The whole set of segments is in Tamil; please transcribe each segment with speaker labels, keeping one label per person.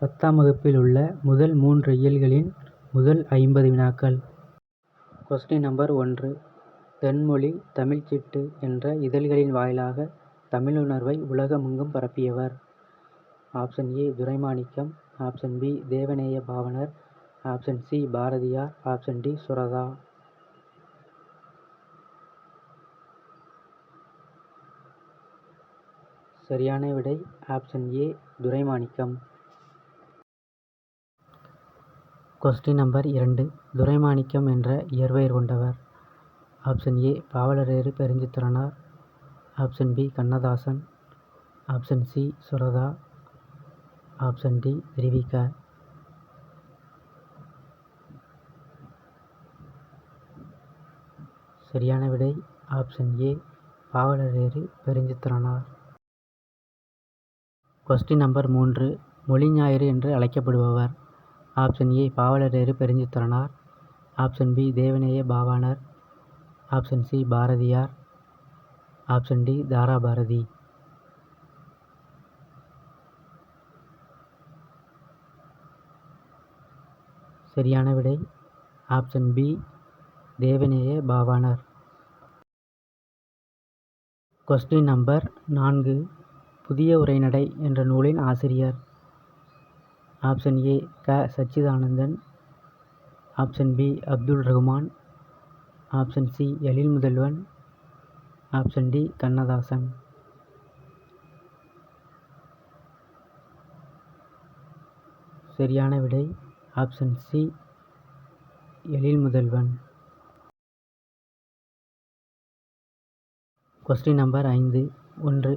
Speaker 1: 10ஆம் வகுப்பில் உள்ள முதல் 3 இயல்களின் முதல் 50 வினாக்கள். Question number 1. தென்மொழி, தமிழ்ச்சிட்டு என்ற இதழ்களின் வாயிலாக தமிழுணர்வை உலகமெங்கும் பரப்பியவர். Option A Duraimanickam, option B Devaneya Pavanar, option C Bharathiyar, option D Suratha. சரியான விடை option A Duraimanickam. Question number 2. Duraimanickam என்ற இயற்பெயர் கொண்டவர். Option A Pavalareru Perunchithiranar, option B Kannadasan, option C Suratha, option D Thiruvika. சரியான விடை option A Pavalareru Perunchithiranar. Question number 3. மொழிஞாயிறு என்று அழைக்கப்படுபவர். Option A Pavalareru Perunchithiranar, option B Devaneya Pavanar, option C Bharathiyar, option D Tharabharathi. சரியான விடை option B Devaneya Pavanar. Question number 4. புதிய உரைநடை என்ற நூலின் ஆசிரியர். ஆப்ஷன் ஏ க Sachithanandan, option B Abdul Rahman, option C Ezhilmuthalvan, option D Kannadasan. சரியான விடை option C Ezhilmuthalvan. Question number 5. 1.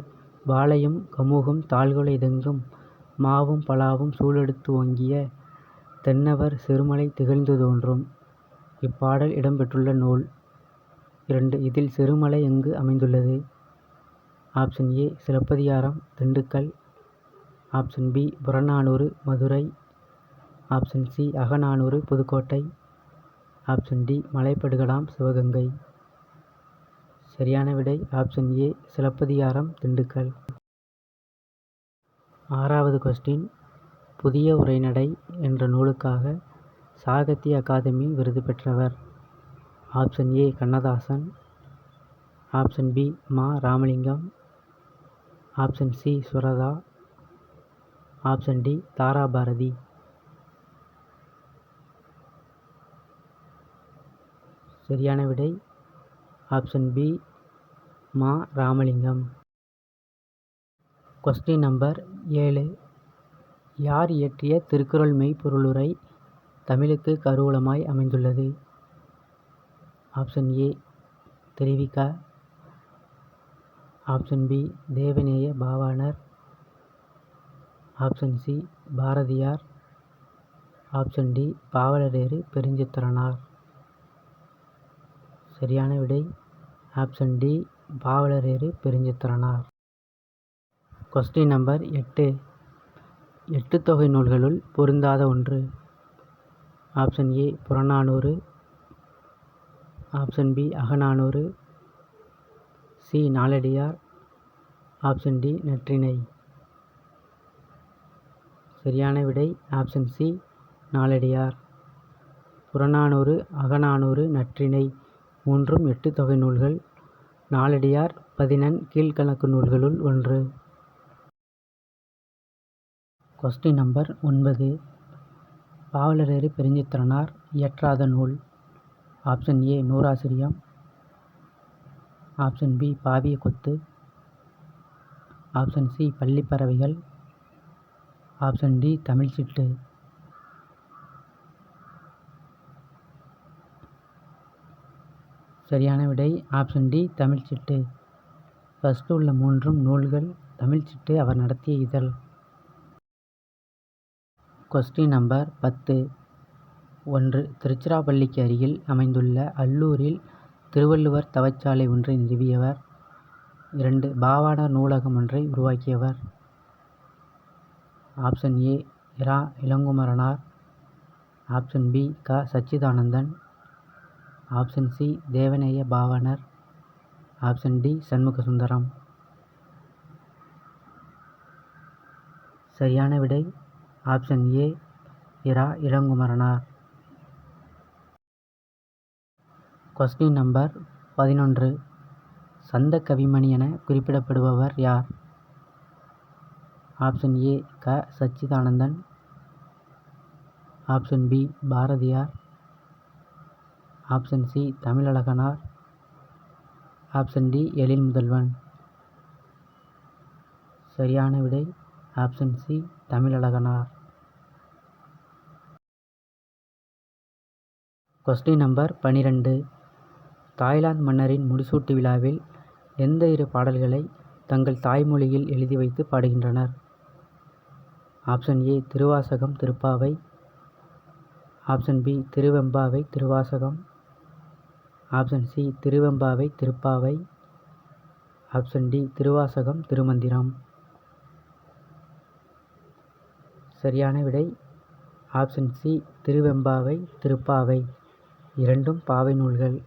Speaker 1: வாழையும் கமுகும் தாழ்குலை இதெங்கும் மாவும் பலாவும் சூழெடுத்து ஓங்கிய தென்னவர் சிறுமலை திகழ்ந்து தோன்றும். இப்பாடல் இடம்பெற்றுள்ள நூல். 2. இதில் சிறுமலை எங்கு அமைந்துள்ளது? Option A Silappathikaram Dindigul, option B Purananuru Madurai, option C Akananuru Pudukkottai, option D Malaipadukadam Sivaganga. சரியான விடை ஆப்ஷன் ஏ சிலப்பதிகாரம் திண்டுக்கல். 6வது கொஸ்டின். புதிய உரைநடை என்ற நூலுக்காக சாகித்ய அகாதமி விருது பெற்றவர். Option A Kannadasan, option B மா Ramalingam, option C Suratha, option D Tharabharathi. சரியான விடை ஆப்ஷன் பி மா ராமலிங்கம். Question number 7. யார் இயற்றிய திருக்குறள் மெய்ப்பொருளுரை தமிழுக்கு கருவூலமாய் அமைந்துள்ளது? Option A Thiruvika, option B Devaneya Pavanar, option C Bharathiyar, option D Pavalareru Perunchithiranar. சரியான விடை option D Pavalareru Perunchithiranar. Question number 8. Ettuthokai நூல்களுள் பொருந்தாத ஒன்று. Option A Purananuru, option B Akananuru, C Naladiyar, option D Natrinai. சரியான விடை ஆப்ஷன் சி நாலடியார். புறநானூறு, அகநானூறு, நற்றிணை மூன்றும் எட்டுத்தொகை நூல்கள். நாலடியார் பதினெண் கீழ்க்கணக்கு நூல்களுள் ஒன்று. Question number 9. பாவலரேறு பெருஞ்சித்திரனார் இயற்றாத நூல். Option A Nooraasiriyam, option B பாவிய கொத்து, ஆப்ஷன் சி பள்ளிப்பறவைகள், ஆப்ஷன் டி தமிழ்ச்சிட்டு. சரியான விடை ஆப்ஷன் டி தமிழ்ச்சிட்டு. ஃபர்ஸ்ட் உள்ள மூன்றும் நூல்கள், தமிழ்ச்சிட்டு அவர் நடத்திய இதழ். Question number 10. 1. திருச்சிராப்பள்ளிக்கு அருகில் அமைந்துள்ள அல்லூரில் திருவள்ளுவர் தவச்சாலை ஒன்றை நிறுவியவர். 2. பாவாணர் நூலகம் ஒன்றை உருவாக்கியவர். ஆப்ஷன் ஏ இரா இளங்குமரனார், ஆப்ஷன் பி க Sachithanandan, option C Devaneya Pavanar, option D Shanmugasundaram. சரியான விடை ஆப்ஷன் ஏ இரா இளங்குமரனார். Question number 11. சந்த கவிமணி என குறிப்பிடப்படுபவர் யார்? ஆப்ஷன் ஏ க. Sachithanandan. Option B Bharathiyar. Option C Thamizhazhaganar. Option D Ezhil Muthalvan. சரியான விடை option C Thamizhazhaganar. Question number 12. Thailand மன்னரின் முடிசூட்டு விழாவில் எந்த இரு பாடல்களை தங்கள் தாய்மொழியில் எழுதி வைத்து பாடுகின்றனர்? Option A Thiruvasagam Thiruppavai. Option B Thiruvempavai Thiruvasagam. Option C Thiruvempavai Thiruppavai. Option D Thiruvasagam Thirumanthiram. சரியான விடை ஆப்ஷன் சி திருவெம்பாவை திருப்பாவை. இரண்டும் பாவை நூல்கள்.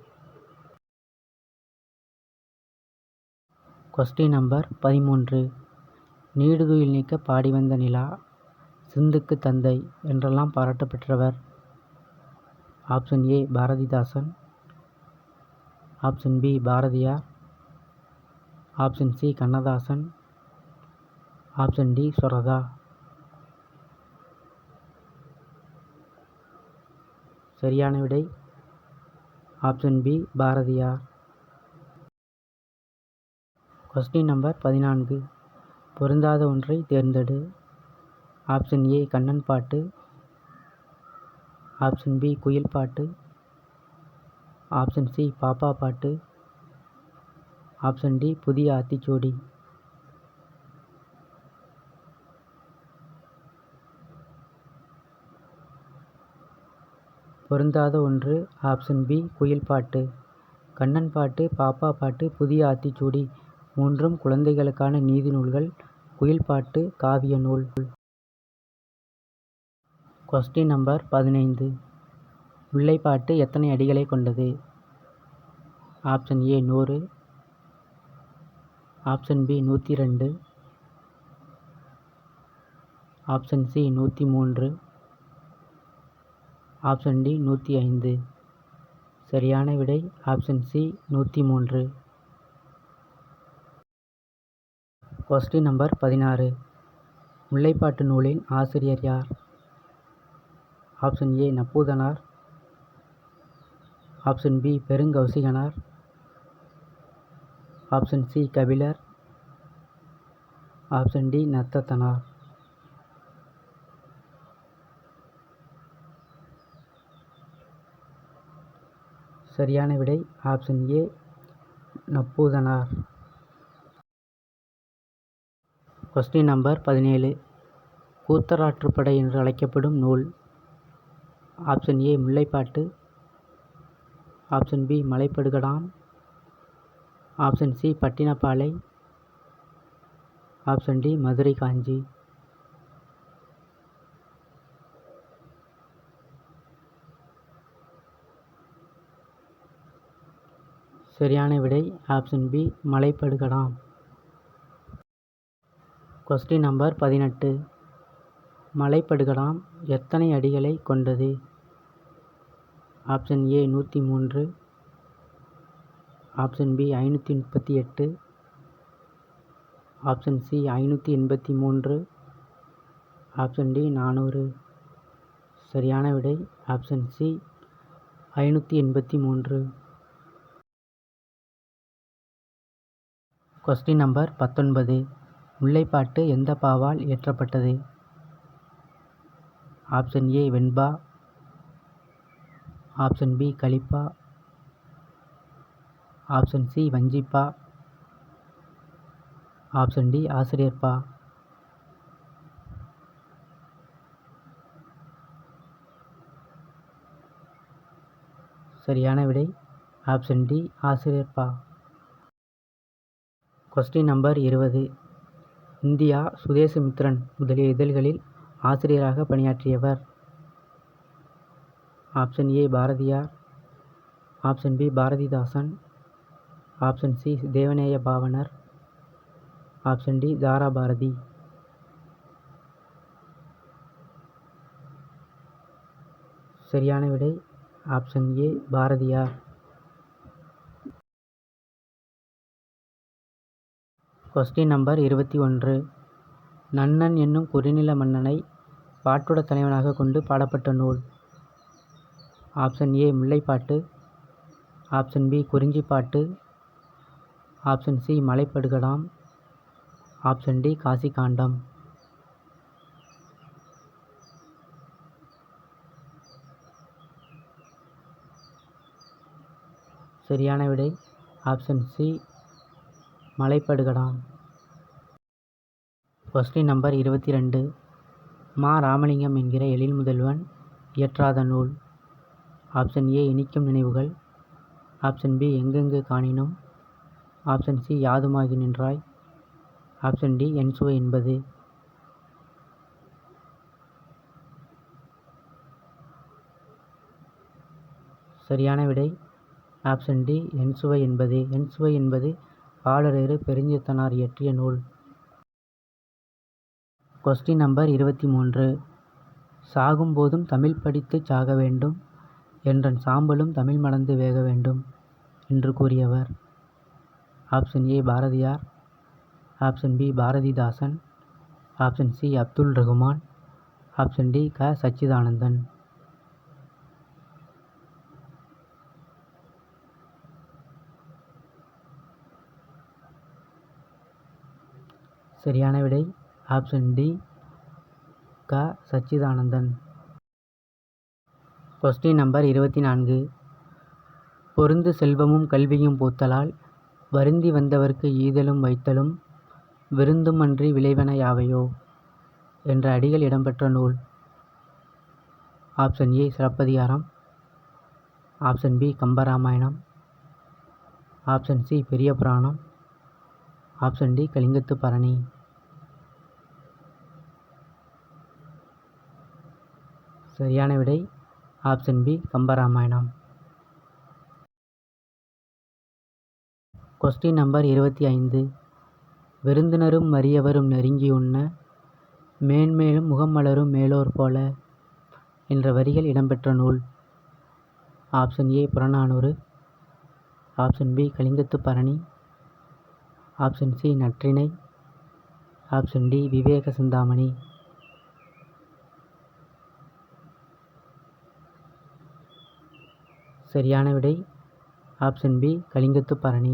Speaker 1: Question number 13. நீடுதுயில் நீக்க பாடி வந்த நிலா, சிந்துக்கு தந்தை என்றெல்லாம் பாராட்ட பெற்றவர்? Option A Bharathidasan. Option B Bharathiyar. Option C Kannadasan. Option D Suratha. சரியான விடை option B Bharathiyar. Question number 14. பொருந்தாத ஒன்றை தேர்ந்தெடு. ஆப்ஷன் ஏ கண்ணன் பாட்டு. ஆப்ஷன் பி குயில் பாட்டு. ஆப்ஷன் சி பாப்பா பாட்டு. ஆப்ஷன் டி புதிய ஆத்திச்சூடி. பொருந்தாத ஒன்று ஆப்ஷன் பி குயில் பாட்டு. கண்ணன் பாட்டு, பாப்பா பாட்டு, புதிய ஆத்திச்சூடி மூன்றும் குழந்தைகளுக்கான நீதி நூல்கள். குயில் பாட்டு காவிய நூல். Question number 15. முல்லைப்பாட்டு எத்தனை அடிகளை கொண்டது? Option A 100. Option B 102. Option C 103. Option D 105. சரியான விடை option C 103. Question number 16. Mullaipattu நூலின் ஆசிரியர் யார்? Option A Nappoothanar. Option B Perunkousikanar. Option C Kapilar. Option D Nathathanar. சரியான விடை option A Nappoothanar. Question number 17. Koothararruppadai என்று அழைக்கப்படும் நூல்? Option A Mullaipattu. Option B Malaipadukadam. Option C Pattinappalai. Option D Madurai Kanchi. சரியான விடை option B மலைப்படுகடாம். Question number 18. Malaipadukadam எத்தனை அடிகளை கொண்டது? Option A 103. Option B 538. Option C 583. Option D 400. சரியான விடை option C 583. Question number 19. Mullaipattu எந்த பாவால் இயற்றப்பட்டது? ஆப்ஷன் ஏ வெண்பா. ஆப்ஷன் பி கலிப்பா. ஆப்ஷன் சி வஞ்சிப்பா. ஆப்ஷன் டி ஆசிரியர்பா. சரியான விடை ஆப்ஷன் டி ஆசிரியர்பா. Question number 20. இந்தியா, சுதேசமித்திரன் முதலிய இதழ்களில் ஆசிரியராக பணியாற்றியவர்? Option A Bharathiyar. Option B Bharathidasan. Option C Devaneya Pavanar. Option D Tharabharathi. சரியான விடை option A Bharathiyar. Question number 21. Nannan என்னும் குறுநில மன்னனை பாட்டுட தலைவனாக கொண்டு பாடப்பட்ட நூல். Option A Mullaipattu, option B Kurinjipattu, option C Malaipadukadam, option D Kasikandam. சரியான விடை option C Malaipadukadam. Question number 22. Ma Ramalingam என்கிற எழில் முதல்வன் இயற்றாத நூல். ஆப்ஷன் ஏ இனிக்கும் நினைவுகள், ஆப்ஷன் பி எங்கெங்கு காணினும், ஆப்ஷன் சி யாதுமாகி நின்றாய், ஆப்ஷன் டி என் சுவை என்பது. சரியான விடை ஆப்ஷன் டி என் சுவை என்பது. என் சுவை என்பது பாலரேறு பெருஞ்சித்தனார் இயற்றிய நூல். Question number 23. சாகும்போதும் தமிழ் படித்துச் சாக வேண்டும், என்றன் சாம்பலும் தமிழ் மணந்து வேக வேண்டும் என்று கூறியவர். Option A Bharathiyar, option B Bharathidasan, option C Abdul Rahman, option D K Sachidanandan. சரியான விடை option D K Sachidanandan. Question number 24. பொருந்து செல்வமும் கல்வியும் பூத்தலால் வருந்தி வந்தவர்க்கு ஈதலும் வைத்தலும் விருந்துமன்றி விளைவன யாவையோ என்ற அடிகள் இடம்பெற்ற நூல். Option A Silappathikaram, option B Kambaramayanam, option C Periya Puranam, option D Kalingathu Parani. சரியான விடை option B Kambaramayanam. Question number 25. விருந்தினரும் வறியவரும் நெருங்கி உண்ண மேன்மேலும் முகமலரும் மேலோர் போல என்ற வரிகள் இடம்பெற்ற நூல். Option A Purananuru, option B Kalingathu Parani, option C Natrinai, option D Viveka Chintamani. சரியான விடை option B Kalingathu Bharani.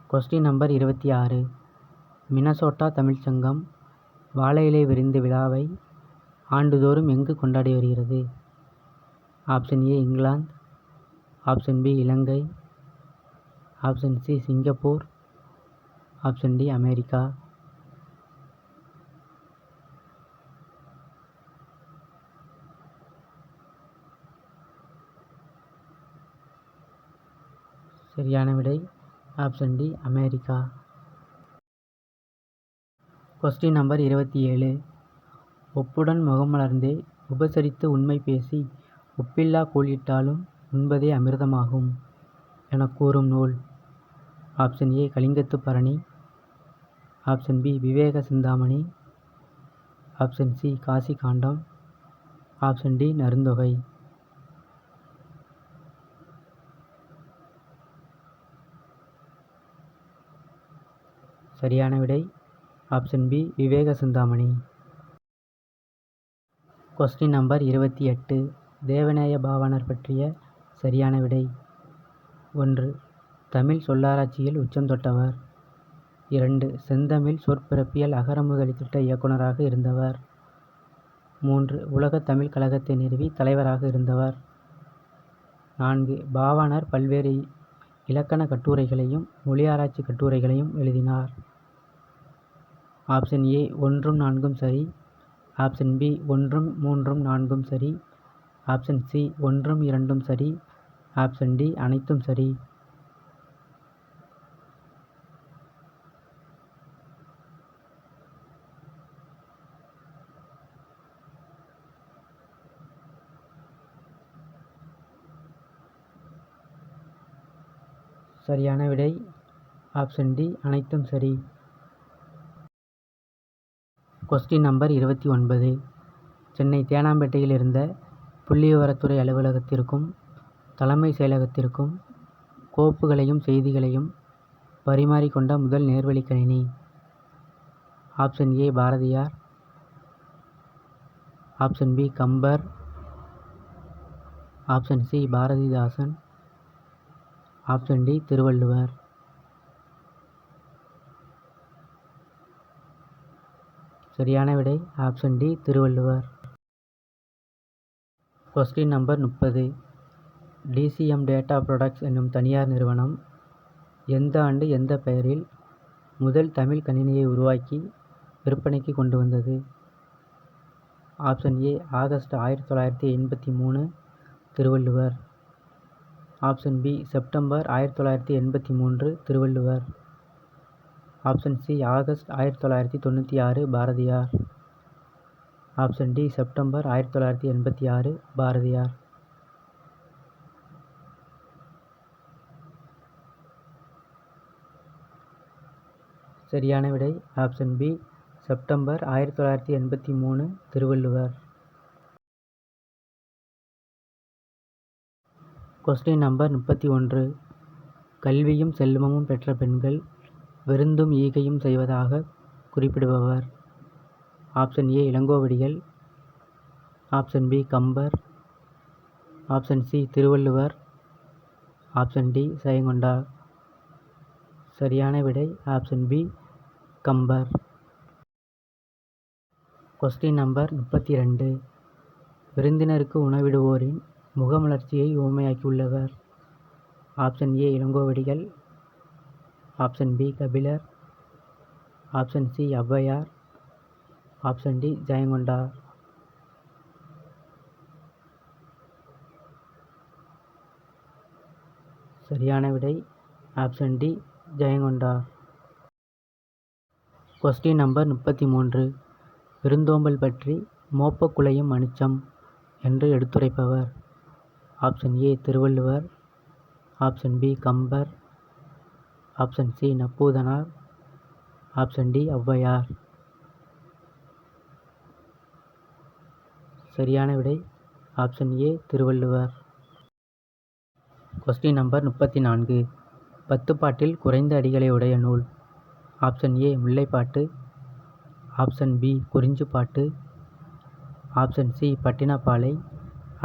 Speaker 1: Question number 26. Minnesota தமிழ்ச்சங்கம் வாழை இலை விரிந்து விழாவை ஆண்டுதோறும் எங்கு கொண்டாடி வருகிறது? ஆப்ஷன் ஏ இங்கிலாந்து, option B Ilangai, option C Singapore, option D America. சரியான விடை option D America. Question number 27. ஒப்புடன் முகமலர்ந்தே உபசரித்து உண்மை பேசி ஒப்பில்லா கூழிட்டாலும் உண்பதே அமிர்தமாகும் என கூறும் நூல். Option A Kalingathu Parani, option B Viveka Chintamani, option C Kasikandam, option D Narunthogai. சரியான விடை option B Viveka Chintamani. Question number 28. Devaneya Pavanar பற்றிய சரியான விடை. 1. தமிழ் சொல்லாராய்ச்சியில் உச்சம் தொட்டவர். 2. செந்தமிழ் சொற்பிறப்பியல் அகரமுதலி திட்ட இயக்குனராக இருந்தவர். 3. உலகத் தமிழ் கழகத்தை நிறுவி தலைவராக இருந்தவர். 4. பாவாணர் பல்வேறு இலக்கண கட்டுரைகளையும் மொழியாராய்ச்சி கட்டுரைகளையும் எழுதினார். ஆப்ஷன் ஏ 1ம் 4ம் சரி, ஆப்ஷன் பி 1ம் 3ம் 4ம் சரி, ஆப்ஷன் சி 1ம் 2ம் சரி, ஆப்ஷன் டி அனைத்தும் சரி. சரியான விடை ஆப்ஷன் டி அனைத்தும் சரி. Question number 29. சென்னை தேனாம்பேட்டையில் இருந்த புள்ளிவிவரத்துறை அலுவலகத்திற்கும் தலைமை செயலகத்திற்கும் கோப்புகளையும் செய்திகளையும் பரிமாறிக்கொண்ட முதல் நேர்வழி கணினி. Option A Bharathiyar, option B Kambar, option C Bharathidasan, option D Thiruvalluvar. சரியான விடை option D Thiruvalluvar. Question number 30. TCM data products என்னும் தனியார் நிறுவனம் எந்த ஆண்டு எந்த பெயரில் முதல் தமிழ் கணினியை உருவாக்கி விற்பனைக்கு கொண்டு வந்தது? Option A August 1983 Thiruvalluvar, option B September 1983 Thiruvalluvar, option C August 1996 Bharathiyar, option D September 1986 Bharathiyar. சரியான விடை option B September 1983 Thiruvalluvar. Question number 31. கல்வியும் செல்வமும் பெற்ற பெண்கள் விருந்தும் ஈகையும் செய்வதாக குறிப்பிடுபவர்? Option A Ilangovadigal, option B Kambar, option C Thiruvalluvar, option D Jayankondar. சரியான விடை option B Kambar. Question number 32. விருந்தினருக்கு உணவிடுவோரின் முகமலர்ச்சியை உவமையாக்கியுள்ளவர்? Option A Ilangovadigal, option B Kabilar, option C Avvaiyar, option D Jayankondar. சரியான விடை option D Jayankondar. Question number 33. விருந்தோம்பல் பற்றி மோப்பக்குழையும் மனுச்சம் என்று எடுத்துரைப்பவர்? Option A Thiruvalluvar, option B Kambar, option C Nappoothanar, option D Avvaiyar. சரியான விடை option A Thiruvalluvar. Question number 34. பத்துப்பாட்டில் குறைந்த அடிகளை உடைய நூல்? Option A Mullaipattu, option B Kurinjipattu, option C Pattinappalai,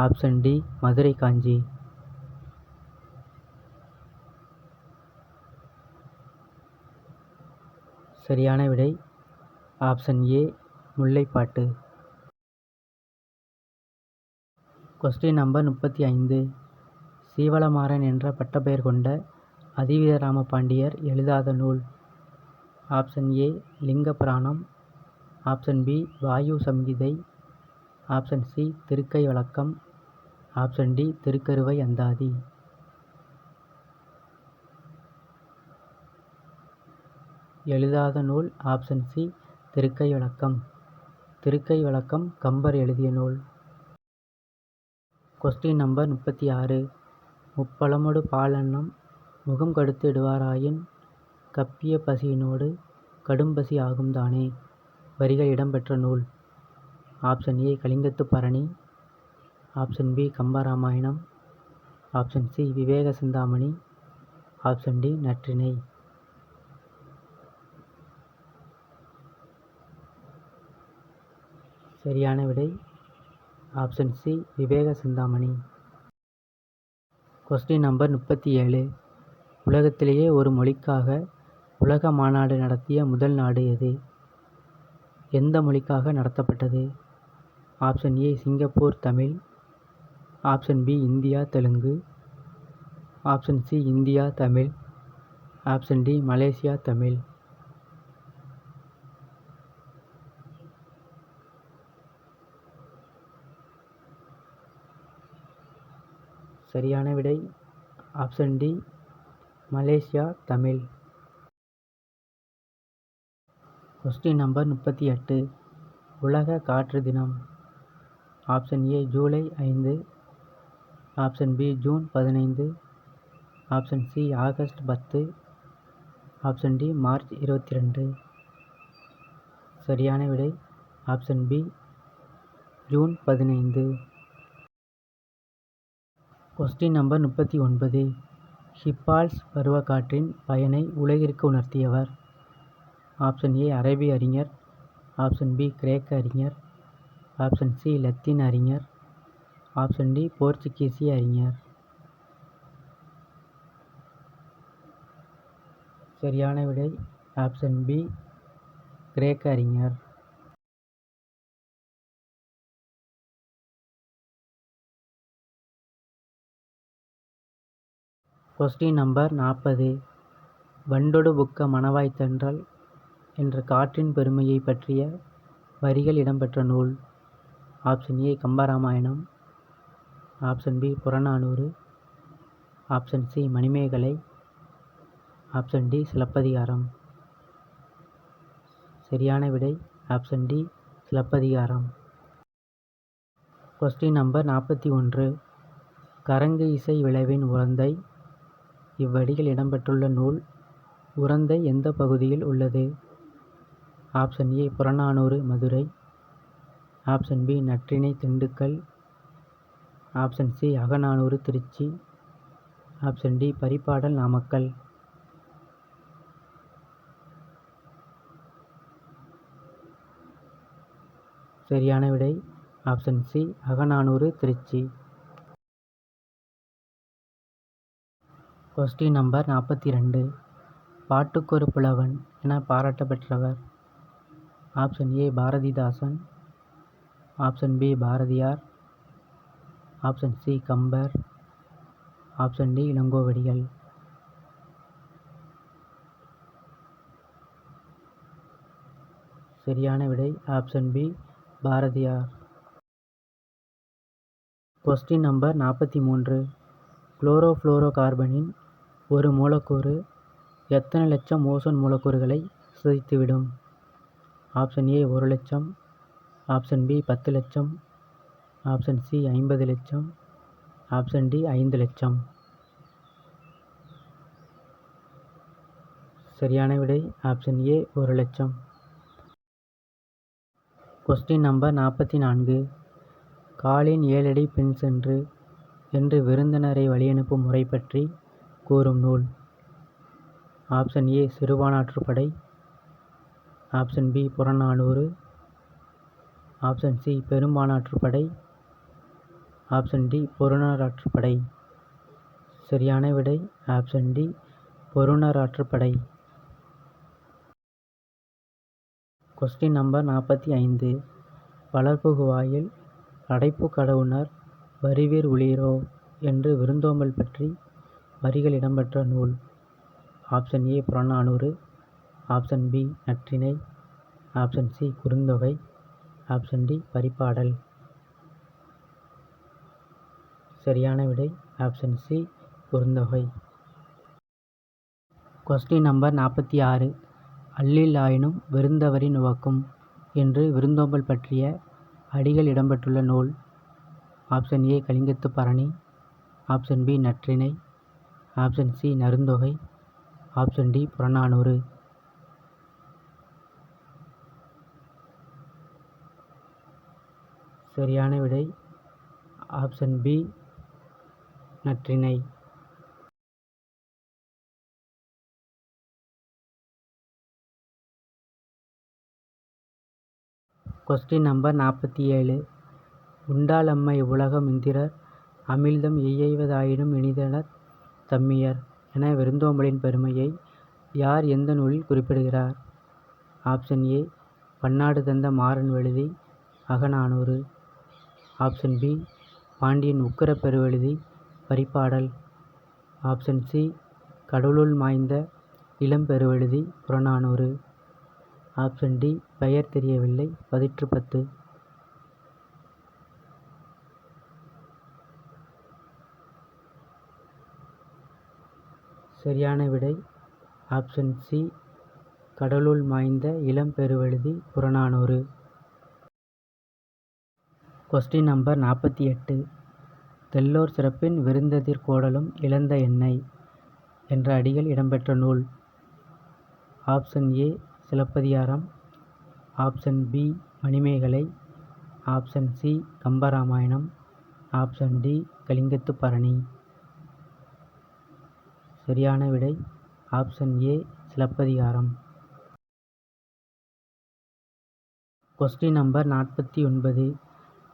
Speaker 1: option D Madurai Kanchi. சரியான விடை option A Mullaipattu. Question number 35. Seevalamaran என்ற பட்டப்பெயர் கொண்ட அதிவீரராம பாண்டியர் எழுதாத நூல்? ஆப்ஷன் ஏ லிங்க புராணம், ஆப்ஷன் பி வாயு சம்ஹிதை, ஆப்ஷன் சி திருக்கை வழக்கம், ஆப்ஷன் டி திருக்கருவை அந்தாதி. எழுதாத நூல் ஆப்ஷன் சி திருக்கை வழக்கம். திருக்கை வழக்கம் கம்பர் எழுதிய நூல். Question number 36. முப்பழமொடு பாலன்னம் முகம் கடுத்து இடுவாராயின் கப்பிய பசியினோடு கடும்பசி ஆகும் தானே வரிகள் இடம்பெற்ற நூல்? Option A Kalingathu Parani, option B Kambaramayanam, option C Viveka Chintamani, option D Natrinai. சரியான விடை option C Viveka Chintamani. Question number 37. உலகத்திலேயே ஒரு மொழிக்காக உலக மாநாடு நடத்திய முதல் நாடு எது? எந்த மொழிக்காக நடத்தப்பட்டது? Option A Singapore Tamil, option B India Telugu, option C India Tamil, option D Malaysia Tamil. சரியான விடை option D Malaysia Tamil. Question number 38. உலக காற்று தினம்? Option A July 5, option B June 15, option C August 10, option D March 22. சரியான விடை option B June 15. Question number 39. Hippalus பருவக்காற்றின் பயனை உலகிற்கு உணர்த்தியவர். ஆப்ஷன் ஏ அரேபிய அறிஞர், ஆப்ஷன் பி கிரேக்க அறிஞர், ஆப்ஷன் சி லத்தீன் அறிஞர், ஆப்ஷன் டி போர்ச்சுகீசிய அறிஞர். சரியான விடை ஆப்ஷன் பி கிரேக்க அறிஞர். Question number 40. வண்டொடு புக்க மணவாய்த் தென்றல் என்ற காற்றின் பெருமையை பற்றிய வரிகள் இடம்பெற்ற நூல். Option A Kambaramayanam, option B Purananuru, option C Manimekalai, option D Silappathikaram. சரியான விடை option D Silappathikaram. Question number 41. கரங்கு இசை விளைவின் உறந்தை. இவ்வடிகள் இடம்பெற்றுள்ள நூல் உறந்தை எந்த பகுதியில் உள்ளது? Option A Purananuru Madurai, option B Natrinai Dindigul, option C Akananuru Tiruchi, option D Paripadal Namakkal. சரியான விடை option C Akananuru Tiruchi. Question number 42. பாட்டுக்கொரு புலவன் என பாராட்ட பெற்றவர். Option A Bharathidasan, option B Bharathiyar, option C Kambar, option D Ilangovadigal. சரியான விடை option B Bharathiyar. Question number 43. Chlorofluoro கார்பனின் ஒரு மூலக்கூறு எத்தனை லட்சம் ஓசோன் மூலக்கூறுகளை சிதைத்துவிடும்? ஆப்ஷன் ஏ 1 லட்சம், ஆப்ஷன் பி 10 லட்சம், ஆப்ஷன் சி 50 லட்சம், ஆப்ஷன் டி 5 லட்சம். சரியான விடை ஆப்ஷன் ஏ 1 லட்சம். Question number 44. காலின் 7 அடி பின் சென்று என்று விருந்தினரை வழியனுப்பும் முறை பற்றி கூறும் நூல். Option A Sirupanatruppadai, option B Purananuru, option C Perumpanatruppadai, option D Porunaratruppadai. சரியான விடை option D Porunaratruppadai. Question number 45. வளர்புகுவாயில் அடைப்பு கடவுணர் வருவீர் உளீரோ என்று விருந்தோம்பல் பற்றி வரிகள் இடம்பெற்ற நூல். Option A Purananuru, option B Natrinai, option C Kurunthogai, option D Paripadal. சரியான விடை option C Kurunthogai. Question number 46. அல்லில் ஆயினும் விருந்தவரின் உவக்கும் என்று விருந்தோம்பல் பற்றிய அடிகள் இடம்பெற்றுள்ள நூல். Option A Kalingathu Parani, option B Natrinai, option C Narunthogai, option D Purananuru. சரியான விடை option B Natrinai. Question number 47. உண்டாலம்மை உலகம் இந்திரர் அமிழ்தம் எய்யெய்வதாயினும் இனிதனர் தம்மியர் என விருந்தோம்பலின் பெருமையை யார் எந்த நூலில் குறிப்பிடுகிறார்? Option A Pannadu Thantha Maran Valuthi Agananuru, option B Pandiyan Ukkira Peruvaluthi Paripadal, option C கடலுள் மாய்ந்த இளம்பெருவெழுதி புறநானூறு, ஆப்ஷன் டி பெயர் தெரியவில்லை பதிற்று 10. சரியான விடை ஆப்ஷன் சி கடலுள் மாய்ந்த இளம்பெருவெழுதி புறநானூறு. Question number 48. தெள்ளோர் சிறப்பின் விருந்ததிர் கோடலும் இழந்த எண்ணெய் என்ற அடிகள் இடம்பெற்ற நூல். Option A Silappathikaram, option B Manimegalai, option C Kambaramayanam, option D Kalingathu Parani. சரியான விடை option A Silappathikaram. Question number 49.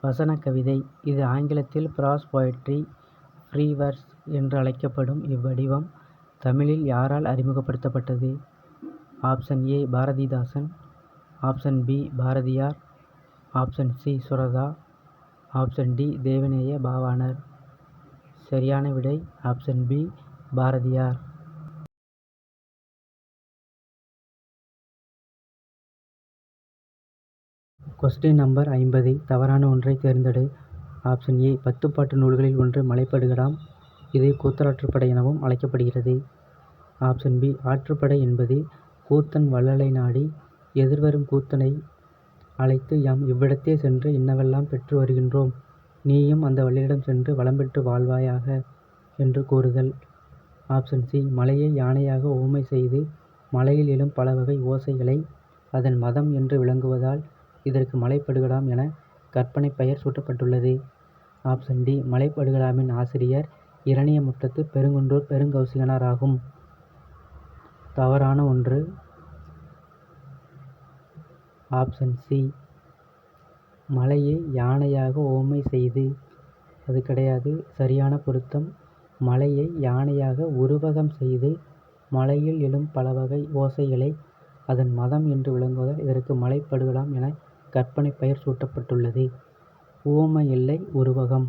Speaker 1: வசன கவிதை. இது ஆங்கிலத்தில் ப்ராஸ் போயட்ரி, ஃப்ரீ வெர்ஸ் என்று அழைக்கப்படும் இவ்வடிவம் தமிழில் யாரால் அறிமுகப்படுத்தப்பட்டது? Option A Bharathidasan, option B Bharathiyar, option C Suratha, option D Devaneya Pavanar. சரியான விடை option B Bharathiyar. Question number 50. தவறான ஒன்றை தேர்ந்தெடு. ஆப்ஷன் ஏ பத்துப்பாட்டு நூல்களில் ஒன்று மலைப்படுகடாம். இது கூத்தராற்றுப்படை எனவும் அழைக்கப்படுகிறது. ஆப்ஷன் பி ஆற்றுப்படை என்பது கூத்தன் வள்ளலை நாடி எதிர்வரும் கூத்தனை அழைத்து யாம் இவ்விடத்தே சென்று இன்னவெல்லாம் பெற்று வருகின்றோம், நீயும் அந்த வள்ளலிடம் சென்று வளம் பெற்று வாழ்வாயாக என்று கூறுதல். ஆப்ஷன் சி மலையை யானையாக உவமை செய்து மலையில் எழும் பலவகை ஓசைகளை அதன் மதம் என்று விளங்குவதால் இதற்கு மலைப்படுகடாம் என கற்பனை பெயர் சூட்டப்பட்டுள்ளது. ஆப்ஷன் டி மலைப்படுகடாமின் ஆசிரியர் இரணியமுட்டத்து பெருங்குன்றூர் பெருங்கௌசிகனார் ஆகும். தவறான ஒன்று. ஆப்ஷன் சி மலையை யானையாக உவமை செய்து. அது கிடையாது. சரியான பொருத்தம் மலையை யானையாக உருவகம் செய்து மலையில் எழும் பலவகை ஓசைகளை அதன் மதம் என்று விளங்குவதால் இதற்கு மலைப்படுகடாம் என கற்பனை பெயர் சூட்டப்பட்டுள்ளது. உவமை இல்லை, உருவகம்.